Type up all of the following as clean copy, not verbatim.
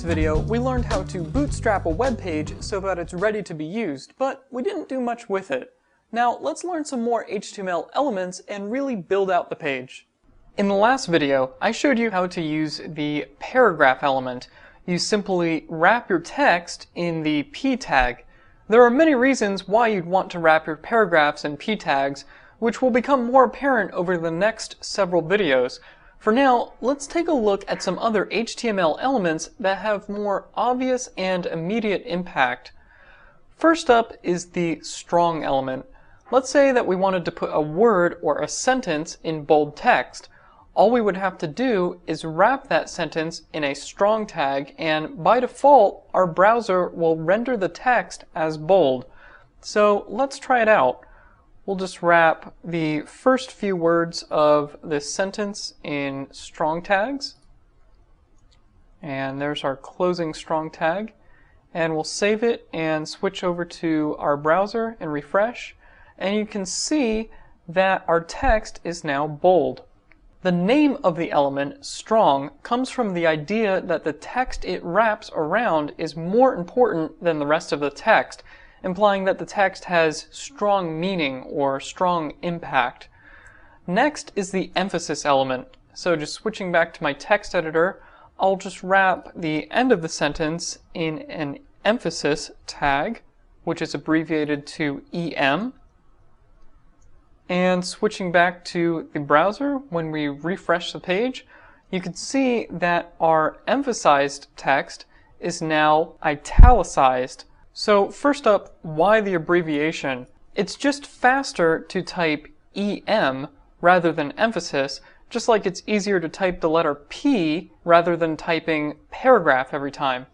video, we learned how to bootstrap a web page so that it's ready to be used, but we didn't do much with it. Now let's learn some more HTML elements and really build out the page. In the last video, I showed you how to use the paragraph element. You simply wrap your text in the p tag. There are many reasons why you'd want to wrap your paragraphs in p tags, which will become more apparent over the next several videos. For now, let's take a look at some other HTML elements that have more obvious and immediate impact. First up is the strong element. Let's say that we wanted to put a word or a sentence in bold text. All we would have to do is wrap that sentence in a strong tag, and by default, our browser will render the text as bold. So let's try it out. We'll just wrap the first few words of this sentence in strong tags. And there's our closing strong tag. And we'll save it and switch over to our browser and refresh. And you can see that our text is now bold. The name of the element, strong, comes from the idea that the text it wraps around is more important than the rest of the text, implying that the text has strong meaning or strong impact. Next is the emphasis element. So just switching back to my text editor, I'll just wrap the end of the sentence in an emphasis tag, which is abbreviated to EM. And switching back to the browser, when we refresh the page, you can see that our emphasized text is now italicized. So first up, why the abbreviation? It's just faster to type EM rather than emphasis, just like it's easier to type the letter P rather than typing paragraph every time.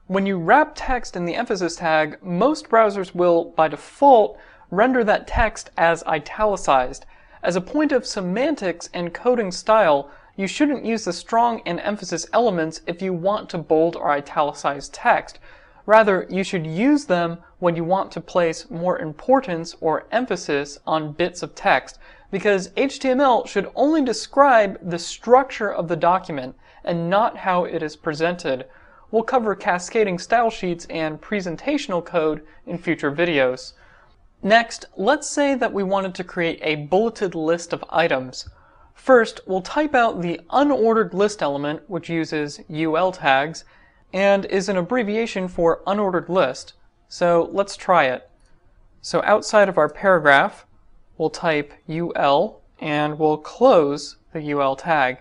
When you wrap text in the emphasis tag, most browsers will, by default, render that text as italicized. As a point of semantics and coding style, you shouldn't use the strong and emphasis elements if you want to bold or italicize text. Rather, you should use them when you want to place more importance or emphasis on bits of text, because HTML should only describe the structure of the document and not how it is presented. We'll cover cascading style sheets and presentational code in future videos. Next, let's say that we wanted to create a bulleted list of items. First, we'll type out the unordered list element, which uses UL tags, and is an abbreviation for unordered list. So let's try it. So outside of our paragraph, we'll type UL and we'll close the UL tag.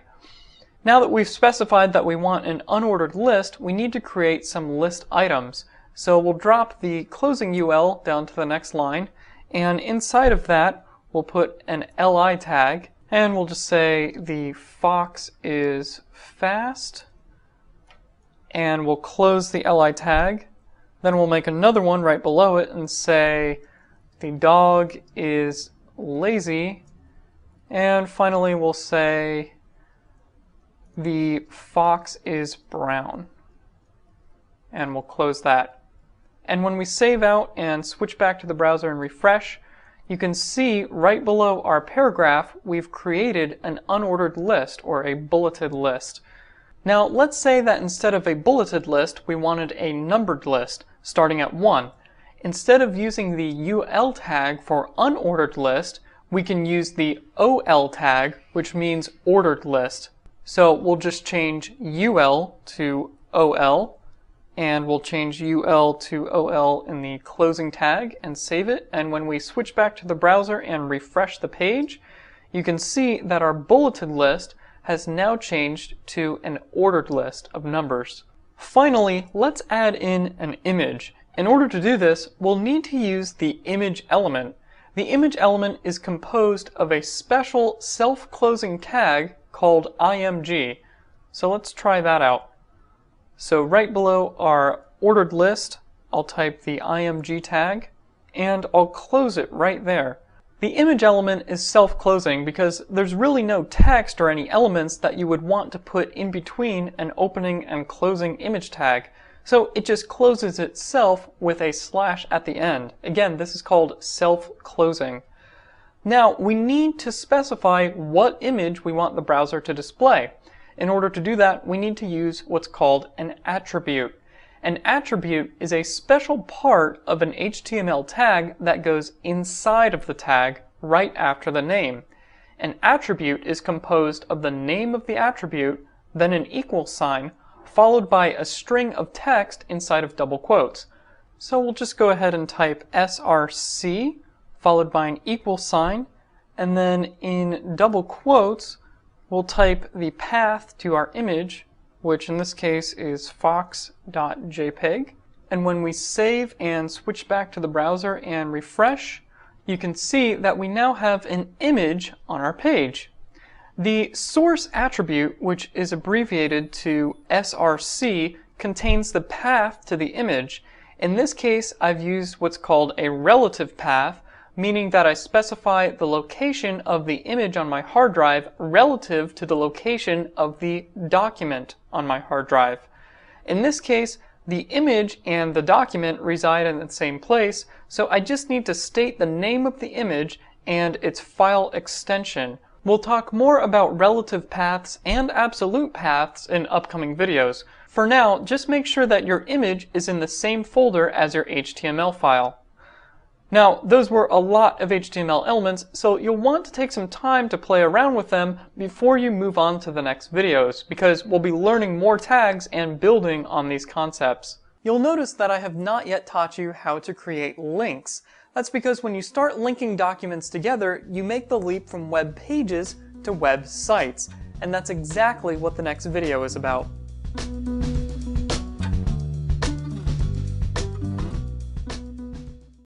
Now that we've specified that we want an unordered list, we need to create some list items. So we'll drop the closing UL down to the next line, and inside of that we'll put an LI tag, and we'll just say the fox is fast, and we'll close the LI tag. Then we'll make another one right below it and say the dog is lazy, and finally we'll say the fox is brown, and we'll close that. And when we save out and switch back to the browser and refresh, you can see right below our paragraph we've created an unordered list or a bulleted list. Now let's say that instead of a bulleted list we wanted a numbered list starting at 1. Instead of using the UL tag for unordered list, we can use the OL tag, which means ordered list. So we'll just change UL to OL, and we'll change UL to OL in the closing tag and save it. And when we switch back to the browser and refresh the page, you can see that our bulleted list has now changed to an ordered list of numbers. Finally, let's add in an image. In order to do this, we'll need to use the image element. The image element is composed of a special self-closing tag called IMG. So let's try that out. So right below our ordered list, I'll type the IMG tag, and I'll close it right there. The image element is self-closing because there's really no text or any elements that you would want to put in between an opening and closing image tag. So it just closes itself with a slash at the end. Again, this is called self-closing. Now we need to specify what image we want the browser to display. In order to do that, we need to use what's called an attribute. An attribute is a special part of an HTML tag that goes inside of the tag right after the name. An attribute is composed of the name of the attribute, then an equal sign, followed by a string of text inside of double quotes. So we'll just go ahead and type src, followed by an equal sign, and then in double quotes, we'll type the path to our image, which in this case is fox.jpg. And when we save and switch back to the browser and refresh, you can see that we now have an image on our page. The source attribute, which is abbreviated to src, contains the path to the image. In this case, I've used what's called a relative path, meaning that I specify the location of the image on my hard drive relative to the location of the document on my hard drive. In this case, the image and the document reside in the same place, so I just need to state the name of the image and its file extension. We'll talk more about relative paths and absolute paths in upcoming videos. For now, just make sure that your image is in the same folder as your HTML file. Now, those were a lot of HTML elements, so you'll want to take some time to play around with them before you move on to the next videos, because we'll be learning more tags and building on these concepts. You'll notice that I have not yet taught you how to create links. That's because when you start linking documents together, you make the leap from web pages to web sites, and that's exactly what the next video is about.